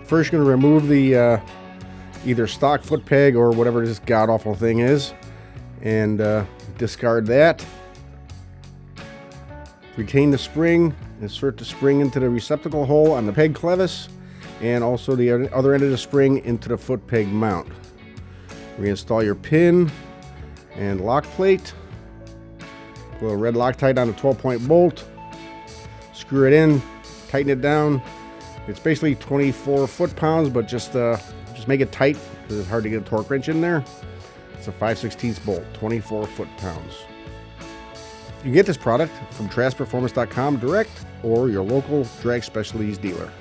First, you're going to remove the either stock foot peg or whatever this god-awful thing is, and discard that. Retain the spring. Insert the spring into the receptacle hole on the peg clevis, and also the other end of the spring into the foot peg mount. Reinstall your pin and lock plate. Put a red Loctite on a 12-point bolt. Screw it in, tighten it down. It's basically 24 foot-pounds, but just make it tight because it's hard to get a torque wrench in there. It's a 5/16 bolt, 24 foot-pounds. You can get this product from TraskPerformance.com direct or your local drag specialties dealer.